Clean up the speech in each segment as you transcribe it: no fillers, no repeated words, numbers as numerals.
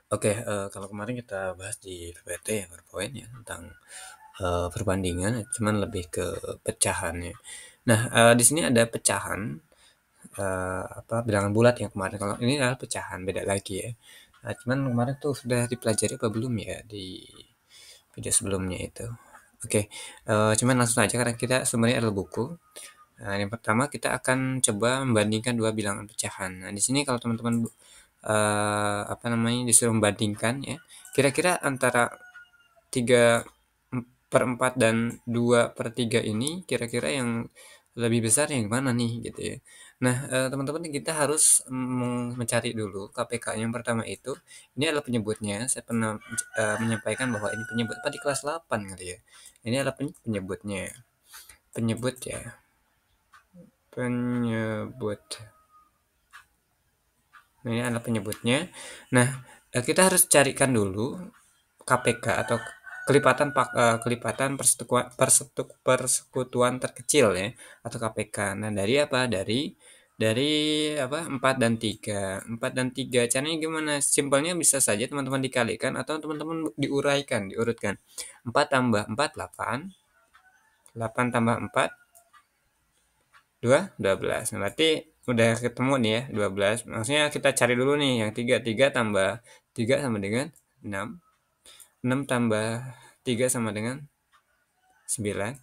Oke, kalau kemarin kita bahas di PPT ya, PowerPoint ya, tentang, perbandingan, cuman lebih ke pecahan ya. Nah, di sini ada pecahan, bilangan bulat yang kemarin, kalau ini adalah pecahan, beda lagi ya. Nah, cuman kemarin tuh sudah dipelajari apa belum ya di video sebelumnya itu? Oke, cuman langsung aja karena kita sumbernya adalah buku. Nah, yang pertama kita akan coba membandingkan 2 bilangan pecahan. Nah, di sini kalau teman-teman, disuruh membandingkan ya, kira-kira antara 3/4 dan 2/3 ini kira-kira yang lebih besar yang mana nih gitu ya. Nah, teman-teman kita harus, mencari dulu KPK. Yang pertama itu, ini adalah penyebutnya, saya pernah, menyampaikan bahwa ini penyebut apa di kelas 8 kali ya. Ini adalah penyebutnya, penyebut ya, penyebut. Nah, ini adalah penyebutnya. Nah, kita harus carikan dulu KPK atau kelipatan persekutuan terkecil ya, atau KPK. Nah, dari apa? Dari apa? 4 dan 3. 4 dan 3 caranya gimana? Simpelnya bisa saja teman-teman dikalikan atau teman-teman diuraikan, diurutkan. 4 tambah 4 8, 8 tambah 4 12. Nah, berarti udah ketemu nih ya 12. Maksudnya kita cari dulu nih yang 3. 3 tambah 3 sama dengan 6. 6 tambah 3 sama dengan 9.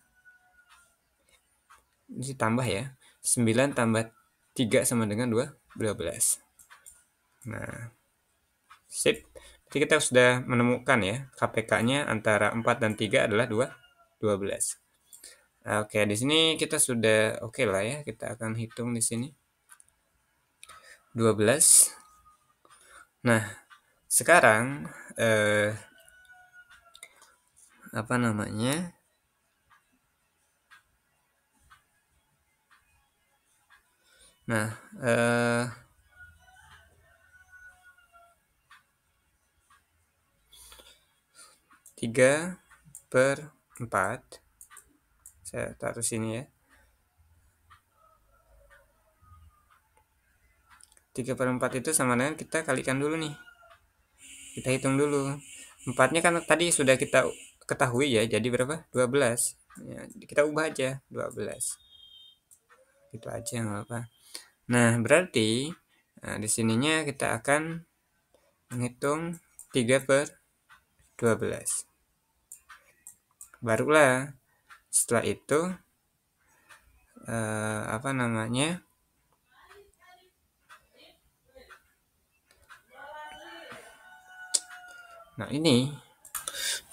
Ini tambah ya. 9 tambah 3 sama dengan 12. Nah, sip. Jadi kita sudah menemukan ya KPK-nya antara 4 dan 3 adalah 12. Oke, di sini kita sudah oke lah ya. Kita akan hitung di sini. 12. Nah, sekarang apa namanya? Nah, 3/4 saya taruh sini ya. 3/4 itu sama dengan kita kalikan dulu nih. Kita hitung dulu. 4-nya kan tadi sudah kita ketahui ya, jadi berapa? 12. Ya, kita ubah aja 12. Itu aja nggak apa. Nah, berarti di sininya kita akan menghitung 3/12. Barulah setelah itu apa namanya? Nah, ini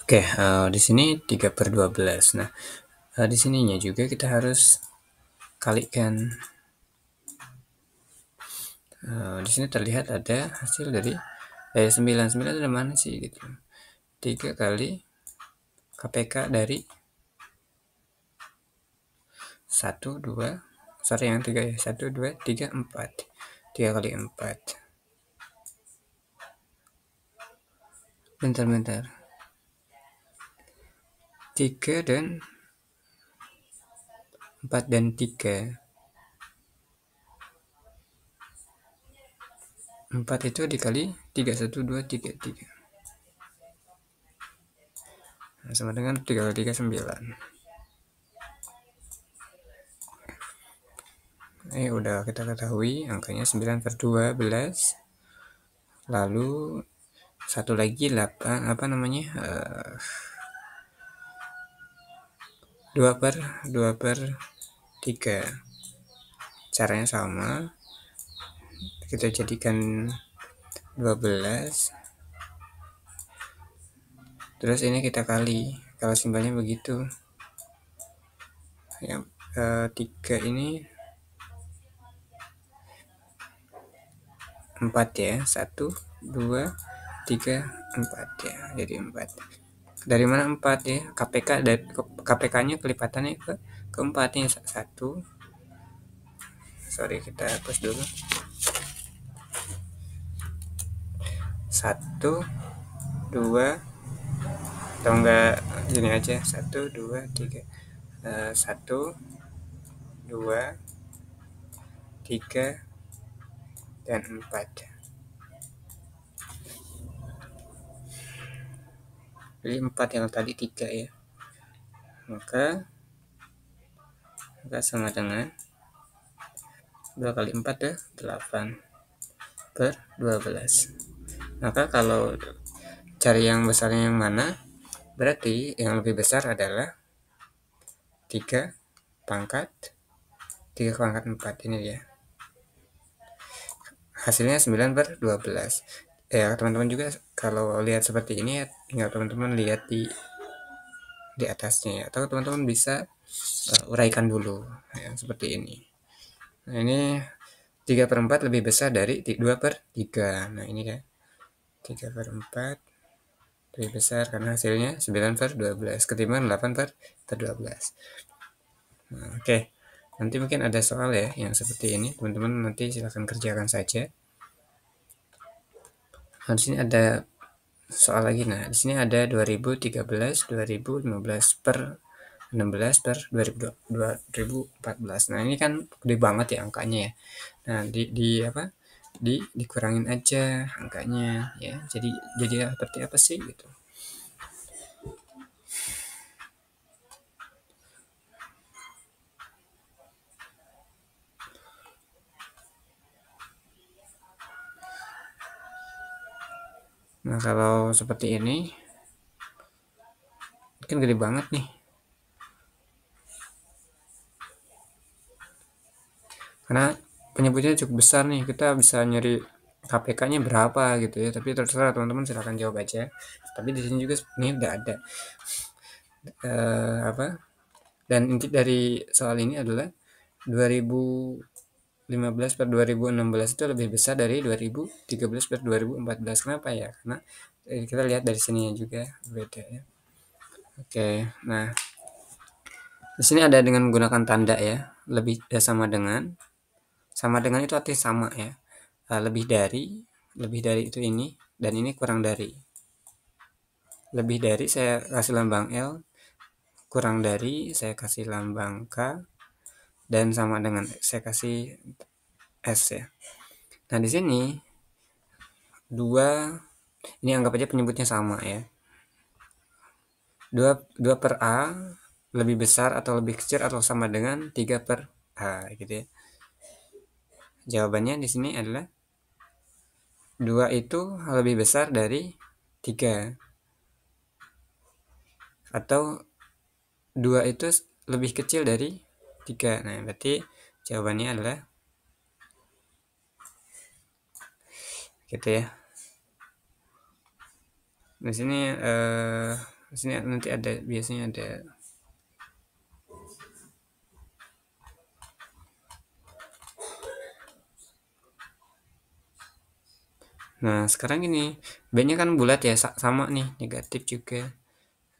oke, di sini 3/12. Nah, di sininya juga kita harus kalikan. Di sini terlihat ada hasil dari 9. 9 ada mana sih gitu. 3 kali KPK dari 1 2, sorry yang 3 ya. 1 2 3 4. 3 kali 4. Bentar. 3 dan 4 dan 3. 4 itu dikali 3. 1 2 3 3. Nah, sama dengan 3 kali 3 9. Udah kita ketahui angkanya 9/12. Lalu satu lagi 8 apa namanya? 2/3. Caranya sama. Kita jadikan 12. Terus ini kita kali. Kalau simbolnya begitu. Yang 3 ini 4 ya. 1 2 3 4 ya. Jadi 4. Dari mana 4 ya? KPK-nya kelipatannya ke keempatnya 1. Sorry, kita hapus dulu. 1 2 atau enggak gini aja. 1 2 3. 1 2 3 dan 4. Jadi 4 yang tadi 3 ya. Maka sama dengan 2 kali 4 ya 8 per 12. Maka kalau cari yang besarnya yang mana, berarti yang lebih besar adalah 3 pangkat 3 pangkat 4 ini dia. Hasilnya 9 per 12. Ya, teman-teman juga kalau lihat seperti ini ya, tinggal teman-teman lihat di atasnya ya. Atau teman-teman bisa uraikan dulu ya, seperti ini. Nah, ini 3 per 4 lebih besar dari 2 per 3. Nah, ini ya. 3 per 4 lebih besar karena hasilnya 9 per 12 ketimbang 8 per 12. Nah, oke. Nanti mungkin ada soal ya yang seperti ini. Teman-teman nanti silahkan kerjakan saja. Nah, di sini ada soal lagi. Nah, di sini ada 2013, 2015 per 16 per 2014. Nah, ini kan gede banget ya angkanya ya. Nah, di apa? Dikurangin aja angkanya ya. Jadi seperti apa sih gitu. Nah, kalau seperti ini kan gede banget nih. Karena penyebutnya cukup besar nih, kita bisa nyari KPK-nya berapa gitu ya. Tapi terserah teman-teman, silahkan jawab aja. Tapi di sini juga ini udah ada apa? Dan inti dari soal ini adalah 2015 per 2016 itu lebih besar dari 2013 per 2014. Kenapa ya? Karena kita lihat dari sininya juga beda ya. Oke, nah di sini ada dengan menggunakan tanda ya, lebih sama dengan itu artinya sama ya. Lebih dari itu ini, dan ini kurang dari. Lebih dari saya kasih lambang L, kurang dari saya kasih lambang K, dan sama dengan saya kasih S ya. Nah di sini dua, ini anggap aja penyebutnya sama ya. 2 per A lebih besar atau lebih kecil atau sama dengan 3 per A gitu ya. Jawabannya di sini adalah 2 itu lebih besar dari 3, atau 2 itu lebih kecil dari 3. Nah, berarti jawabannya adalah gitu ya. Di sini nanti ada biasanya ada. Nah, sekarang ini B-nya kan bulat ya, sama nih, negatif juga.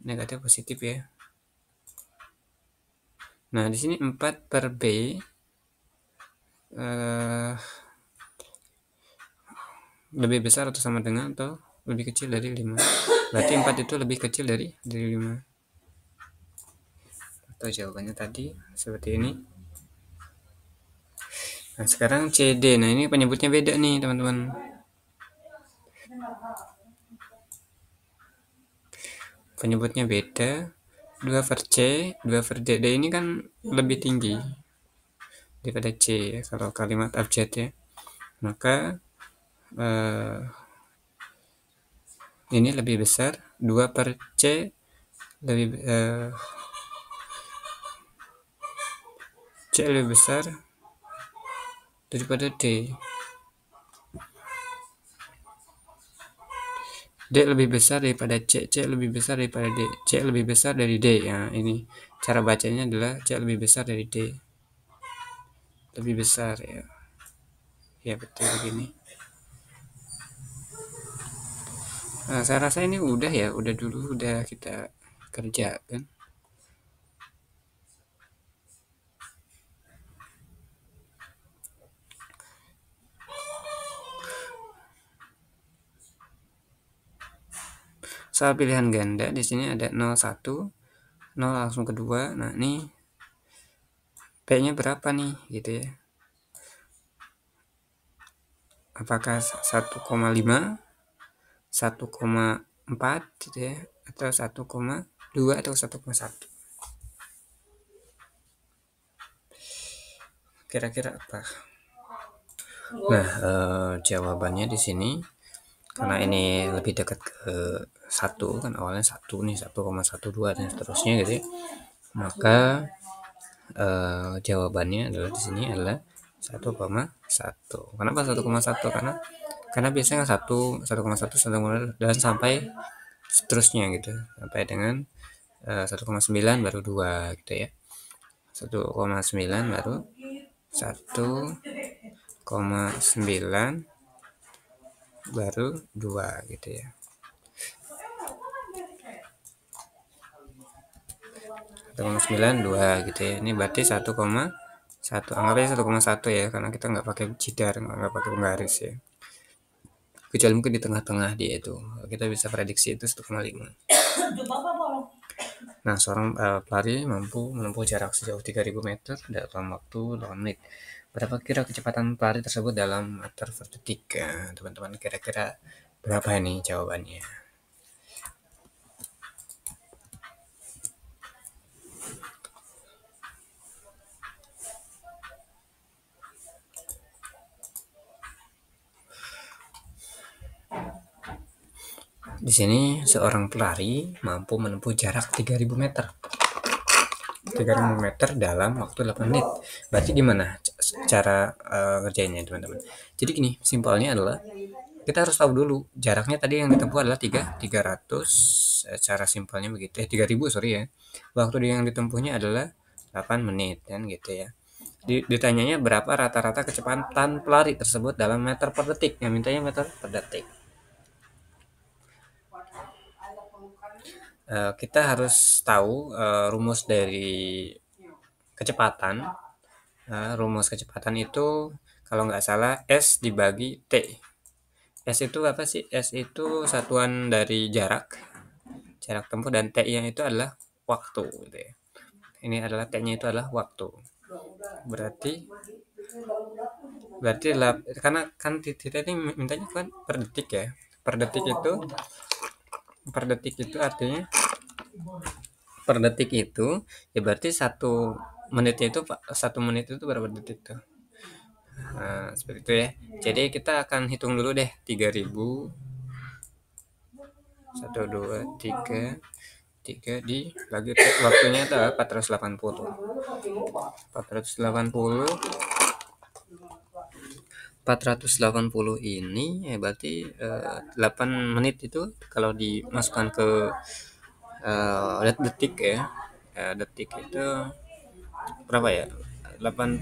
Negatif positif ya. Nah, di sini 4 per B eh, lebih besar atau sama dengan atau lebih kecil dari 5. Berarti 4 itu lebih kecil dari 5. Atau jawabannya tadi seperti ini. Nah, sekarang CD. Nah, ini penyebutnya beda nih, teman-teman. Penyebutnya beda. 2 per C, 2 per D. D ini kan lebih tinggi daripada C ya, kalau kalimat abjad ya. Maka eh, ini lebih besar. 2 per C lebih C lebih besar daripada D. D lebih besar daripada C, C lebih besar daripada D, C lebih besar dari D. Ya, ini cara bacanya adalah C lebih besar dari D. Lebih besar ya. Ya betul begini. Nah, saya rasa ini udah ya, udah dulu udah kita kerjakan. Soal pilihan ganda di sini ada 01, 0 langsung kedua. Nah, ini P-nya berapa nih gitu ya. Apakah 1,5, 1,4 gitu ya, atau 1,2 atau 1,1? Kira-kira apa? Nah, jawabannya di sini karena ini lebih dekat ke 1 kan, awalnya 1 nih, 1,12 dan seterusnya gitu ya. Maka jawabannya adalah di sini adalah 1,1. Kenapa 1,1? Karena biasanya 1,1, 1,1 dan sampai seterusnya gitu, sampai dengan 1,9 baru 2 gitu ya. 1,9 baru 1,9 baru 2 gitu ya. 1,9 2 gitu ya. Ini berarti 1,1. Anggap aja 1,1 ya, karena kita nggak pakai jidar, nggak pakai penggaris ya. Kecuali mungkin di tengah-tengah dia itu, kita bisa prediksi itu 1,5. Nah, seorang pelari mampu menempuh jarak sejauh 3000 meter dalam waktu 8 menit. Berapa kira kecepatan pelari tersebut dalam meter per detik? Teman-teman, kira-kira berapa ini jawabannya? Di sini seorang pelari mampu menempuh jarak 3000 meter. 3000 meter dalam waktu 8 menit. Berarti gimana cara ngerjainnya, teman-teman? Jadi gini, simpelnya adalah kita harus tahu dulu jaraknya tadi yang ditempuh adalah 300, cara simpelnya begitu. 3000, sorry ya. Waktu yang ditempuhnya adalah 8 menit kan gitu ya. Ditanyanya berapa rata-rata kecepatan pelari tersebut dalam meter per detik. Yang mintanya meter per detik. Kita harus tahu rumus dari kecepatan. Rumus kecepatan itu kalau nggak salah S dibagi T. S itu apa sih? S itu satuan dari jarak tempuh, dan T-nya itu adalah waktu gitu ya. Ini adalah T-nya itu adalah waktu. Berarti karena kan kita ini mintanya kan per detik ya. Per detik itu artinya per detik itu ya berarti 1 menit itu berapa detik tuh? Nah, seperti itu ya. Jadi kita akan hitung dulu deh 3000, 1 2 3 dibagi waktunya adalah 480. 480 ini ya berarti 8 menit itu kalau dimasukkan ke detik ya. Detik itu berapa ya? 8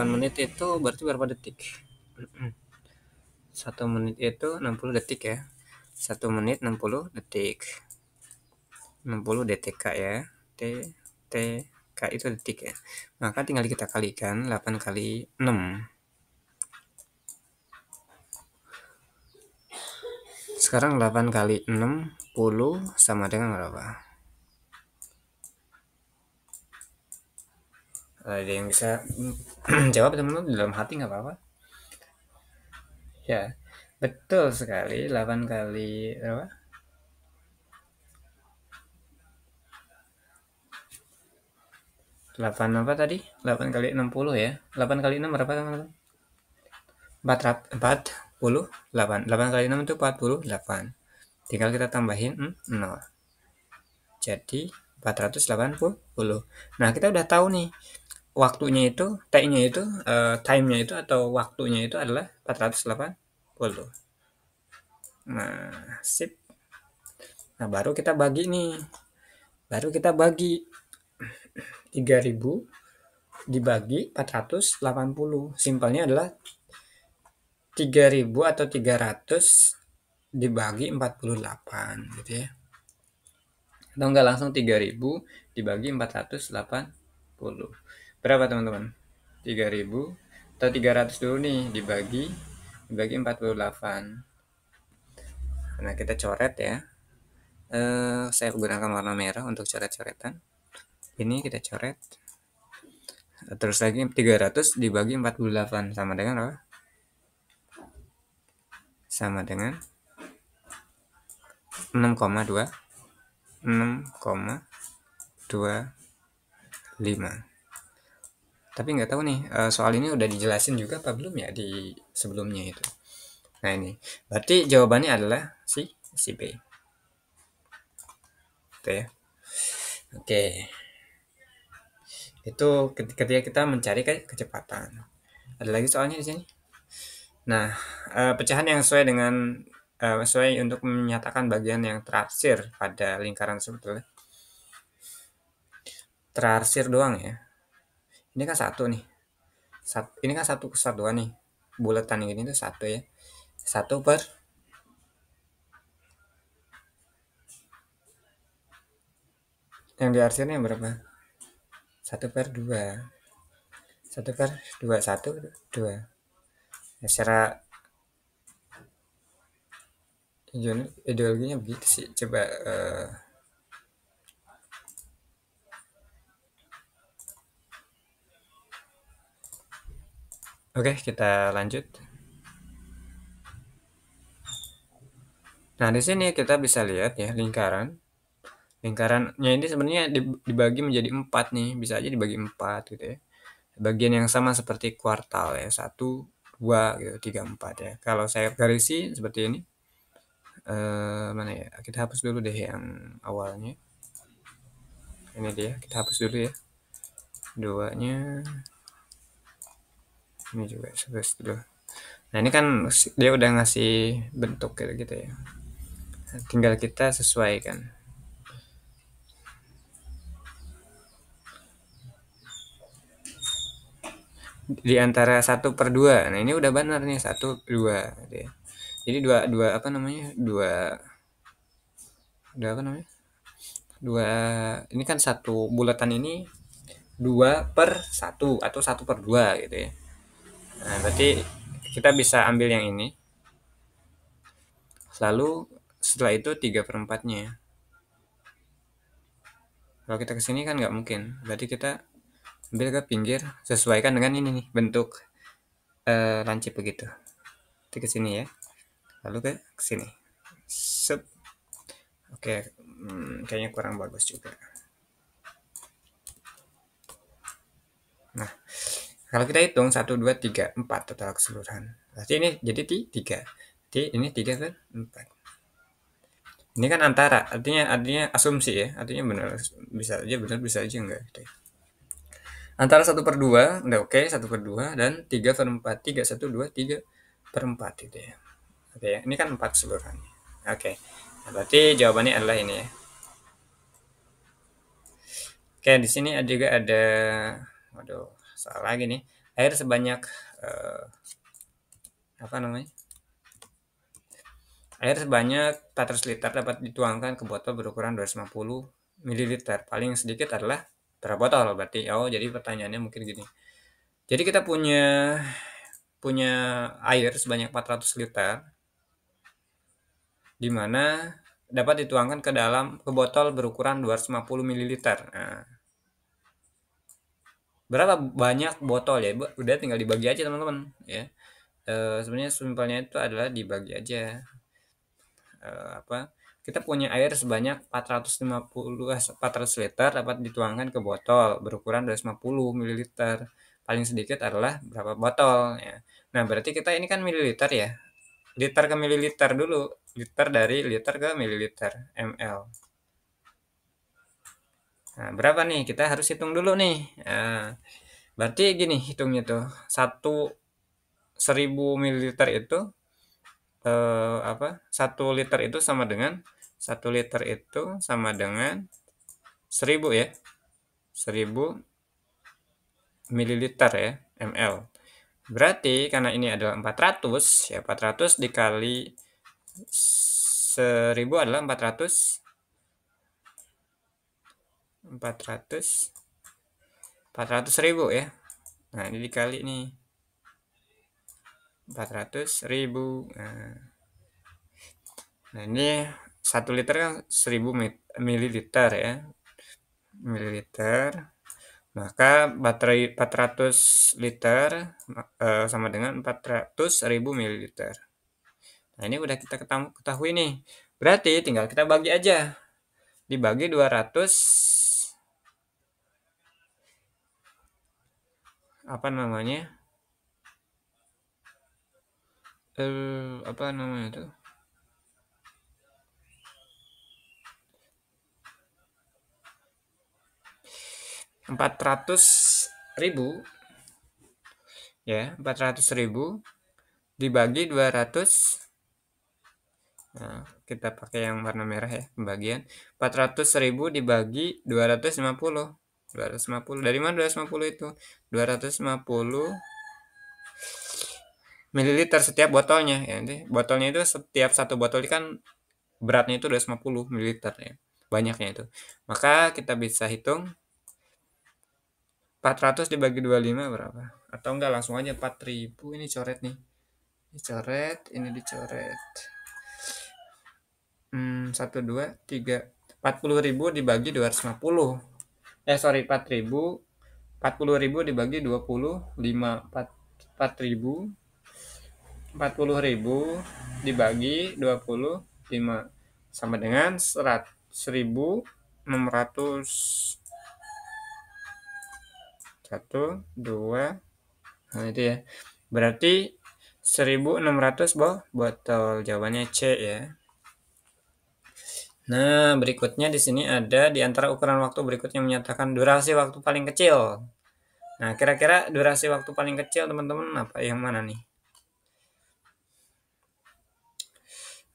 menit itu berarti berapa detik? 1 menit itu 60 detik ya. 1 menit 60 detik. 60 DTK ya. TK itu detik ya. Maka tinggal kita kalikan 8 kali 6. Sekarang 8 kali 60 sama dengan berapa? Ada yang bisa jawab, teman-teman, di dalam hati nggak apa-apa. Ya, betul sekali. 8 kali berapa? 8 apa tadi? 8 kali 60 ya. 8 kali 6 berapa, teman-teman? 48. 8 kali 6 itu 48. Tinggal kita tambahin 0. Jadi 480. Nah, kita udah tahu nih waktunya itu, T-nya itu, time-nya itu atau waktunya itu adalah 480. Nah, sip. Nah, baru kita bagi nih. 3000 dibagi 480. Simpelnya adalah 3000 atau 300 dibagi 48 gitu ya. Atau enggak langsung 3000 dibagi 480. Berapa, teman-teman? 3000 atau 300 dulu nih dibagi 48. Nah, kita coret ya. Saya gunakan warna merah untuk coret-coretan. Ini kita coret. Terus lagi 300 dibagi 48 sama dengan apa? Sama dengan 6,2 6,25. Tapi nggak tahu nih, soal ini udah dijelasin juga apa belum ya di sebelumnya itu. Nah ini, berarti jawabannya adalah si B. Oke ya. Oke, itu ketika kita mencari kecepatan. Ada lagi soalnya di sini. Nah, pecahan yang sesuai dengan sesuai untuk menyatakan bagian yang terarsir pada lingkaran sebetulnya. Terarsir doang ya. Ini kan satu nih. Ini kan satu kesatuan nih. Bulatan ini tuh satu ya. 1 per yang diarsirnya berapa? 1/2. 1/2. 1/2. Ya, secara ideologinya begitu sih. Coba oke, kita lanjut. Nah, di sini kita bisa lihat ya lingkaran. Lingkarannya ini sebenarnya dibagi menjadi 4 nih, bisa aja dibagi 4 gitu ya. Bagian yang sama seperti kuartal ya, 1, 2 gitu, 3, 4 ya. Kalau saya garisi seperti ini. Mana ya? Kita hapus dulu deh yang awalnya. Ini dia, kita hapus dulu ya. 2-nya. Ini juga hapus dulu. Nah, ini kan dia udah ngasih bentuk gitu ya. Tinggal kita sesuaikan. Di antara 1/2. Nah, ini udah benar nih 1/2 gitu ya. Jadi dua apa namanya? Dua apa namanya? Dua ini kan satu bulatan ini 2/1 atau 1/2 gitu ya. Nah, berarti kita bisa ambil yang ini. Lalu setelah itu 3/4-nya. Kalau kita kesini kan nggak mungkin. Berarti kita ambil ke pinggir, sesuaikan dengan ini nih bentuk lancip begitu. Nanti ke sini ya. Lalu ke sini. Sup. Oke, kayaknya kurang bagus juga. Nah, kalau kita hitung 1, 2, 3, 4 total keseluruhan. Berarti ini jadi 3. Jadi ini 3/4. Ini kan antara, artinya asumsi ya, artinya benar, bisa aja benar, bisa aja enggak gitu ya. Antara 1/2 udah oke, 1/2 dan 3/4, 3, 1, 2, 3/4 gitu ya. Oke ya, ini kan 4 keseluruhannya. Oke, nah, berarti jawabannya adalah ini ya. Oke, di sini juga ada, waduh, soal lagi nih. Air sebanyak apa namanya? Air sebanyak 400 liter dapat dituangkan ke botol berukuran 250 ml. Paling sedikit adalah berapa botol berarti? Oh, jadi pertanyaannya mungkin gini. Jadi kita punya punya air sebanyak 400 liter di mana dapat dituangkan ke botol berukuran 250 ml. Nah, berapa banyak botol ya? Udah tinggal dibagi aja teman-teman ya. Sebenarnya simpelnya itu adalah dibagi aja. Apa? Kita punya air sebanyak 400 liter dapat dituangkan ke botol berukuran 250 ml. Paling sedikit adalah berapa botol ya. Nah, berarti kita ini kan mililiter ya. Liter ke mililiter dulu. Liter dari liter ke mililiter, ml. Nah, berapa nih? Kita harus hitung dulu nih. Nah, berarti gini hitungnya tuh. 1000 mililiter itu apa? 1 liter itu sama dengan 1 liter itu sama dengan 1000 ya. 1000 mililiter ya, ml. Berarti karena ini adalah 400 ya, 400 dikali 1000 adalah 400 ribu ya. Nah, ini dikali nih 400.000. Nah, ini 1 liter kan 1000 mililiter ya. Mililiter. Maka baterai 400 liter sama dengan 400.000 mililiter. Nah, ini udah kita ketahui nih. Berarti tinggal kita bagi aja. dibagi 200, apa namanya, apa namanya tuh, 400.000 ya, 400.000 dibagi 200. Nah, kita pakai yang warna merah ya, pembagian. 400.000 dibagi 250. 250. Dari mana 250 itu? 250 mililiter setiap botolnya ya. Nanti botolnya itu setiap satu botol kan beratnya itu 250 mililiter ya. Banyaknya itu. Maka kita bisa hitung 400 dibagi 25 berapa? Atau enggak langsung aja 4.000, ini coret nih. Dicoret, ini dicoret. 1, 2, 3. 40.000 dibagi 250. Sorry, 4.000. 40.000 dibagi 25. 4.000. 40.000 dibagi 25 sama dengan 1.600. 1, 2. Nah, itu ya. Berarti 1.600 botol. Jawabannya C ya. Nah, berikutnya di sini ada di antara ukuran waktu berikutnya menyatakan durasi waktu paling kecil. Nah, kira-kira durasi waktu paling kecil teman-teman apa yang mana nih?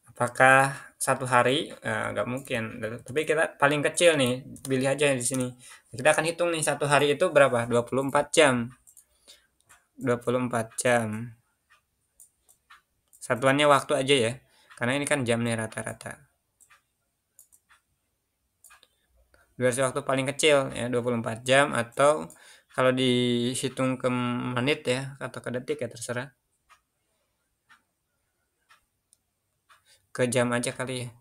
Apakah 1 hari? Nggak mungkin. Tapi kita paling kecil nih, pilih aja di sini. Kita akan hitung nih 1 hari itu berapa? 24 jam. 24 jam. Satuannya waktu aja ya. Karena ini kan jam nih rata-rata. Durasi waktu paling kecil ya 24 jam, atau kalau dihitung ke menit ya atau ke detik ya terserah. Ke jam aja kali ya.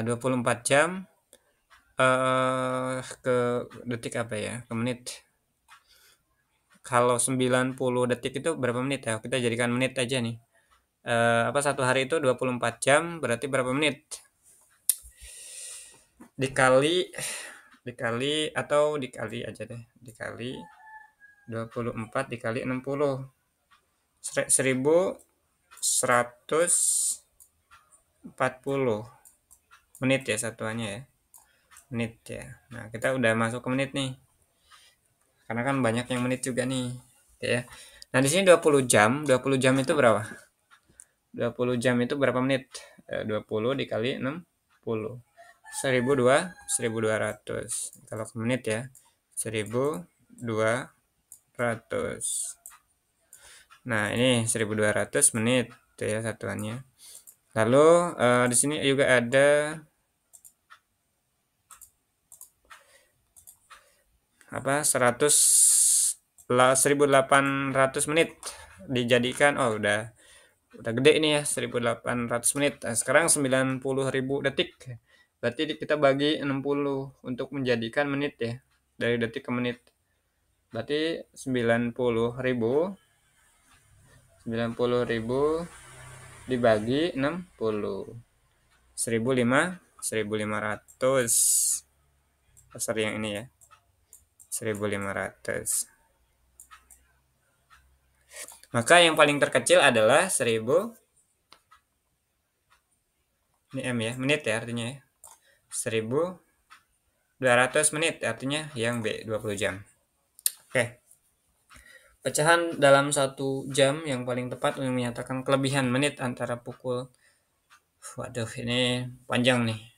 24 jam ke detik apa ya? Ke menit. Kalau 90 detik itu berapa menit ya? Kita jadikan menit aja nih. 1 hari itu 24 jam, berarti berapa menit? Dikali atau dikali aja deh. Dikali 24 dikali 60. 1.140 menit ya satuannya ya. Menit ya. Nah, kita udah masuk ke menit nih. Karena kan banyak yang menit juga nih, ya. Nah, di sini 20 jam. 20 jam itu berapa? 20 jam itu berapa menit? 20 dikali 60. 1.200. Kalau ke menit ya. 1.200. Nah, ini 1.200 menit itu ya satuannya. Lalu di sini juga ada 1.800 menit dijadikan, udah gede ini ya, 1.800 menit. Nah, sekarang 90.000 detik. Berarti kita bagi 60 untuk menjadikan menit ya. Dari detik ke menit. Berarti 90.000 dibagi 60. 1.500. Pasar yang ini ya. 1.500. Maka yang paling terkecil adalah 1.000. Ini M ya, menit ya artinya ya. 1.200 menit artinya yang B, 20 jam. Oke. Pecahan dalam 1 jam yang paling tepat untuk menyatakan kelebihan menit antara pukul. Waduh, ini panjang nih.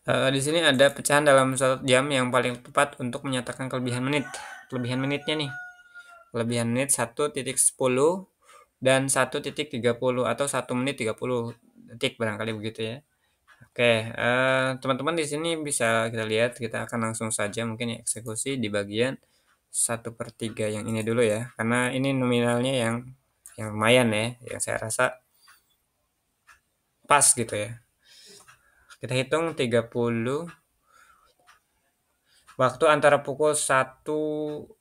Di sini ada pecahan dalam 1 jam yang paling tepat untuk menyatakan kelebihan menit. Kelebihan menitnya nih. Kelebihan menit 1.10 dan 1.30 atau 1 menit 30 detik barangkali begitu ya. Oke, teman-teman di sini bisa kita lihat, kita akan langsung saja mungkin ya eksekusi di bagian 1/3 yang ini dulu ya, karena ini nominalnya yang lumayan ya, yang saya rasa pas gitu ya. Kita hitung 30 waktu antara pukul 1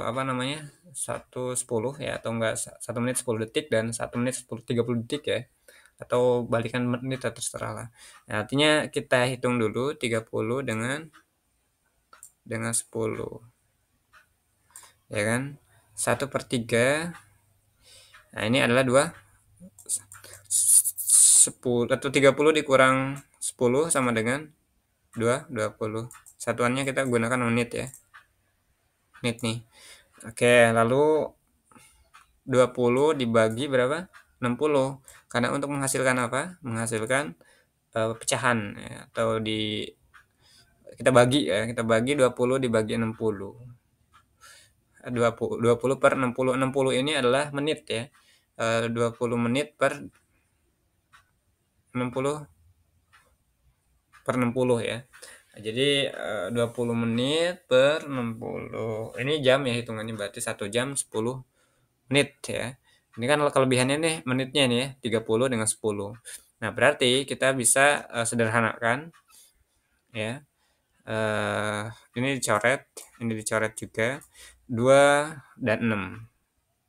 apa namanya? 1.10 ya atau enggak 1 menit 10 detik dan 1 menit 30 detik ya. Atau balikan menit terserah lah. Nah, artinya kita hitung dulu 30 dengan 10 ya kan? 1/3. Nah, ini adalah 10 atau 30 dikurang 10 sama dengan 20. Satuannya kita gunakan menit ya. Menit nih. Oke, lalu 20 dibagi berapa? 60. Karena untuk menghasilkan apa? Menghasilkan pecahan ya, atau kita bagi ya, kita bagi 20 dibagi 60. 20 per 60. 60 ini adalah menit ya. 20 menit per 60 per 60 ya. Nah, jadi 20 menit per 60. Ini jam ya hitungannya, berarti 1 jam 10 menit ya. Ini kan kelebihannya nih menitnya nih ya, 30 dengan 10. Nah, berarti kita bisa sederhanakan ya. Eh ini dicoret juga 2 dan 6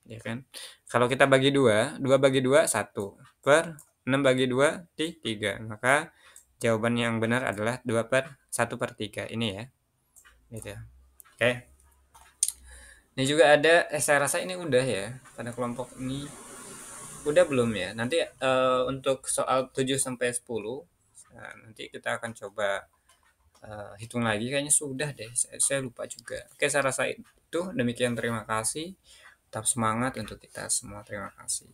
ya kan. Kalau kita bagi 2 bagi 2 1 per 6 bagi 2 3. Maka jawaban yang benar adalah 1/3 ini ya. Gitu. Oke. Ini juga ada saya rasa ini udah ya pada kelompok ini. Udah belum ya? Nanti untuk soal 7 sampai 10 nanti kita akan coba hitung lagi kayaknya sudah deh. Saya lupa juga. Oke, saya rasa itu demikian, terima kasih. Tetap semangat untuk kita semua. Terima kasih.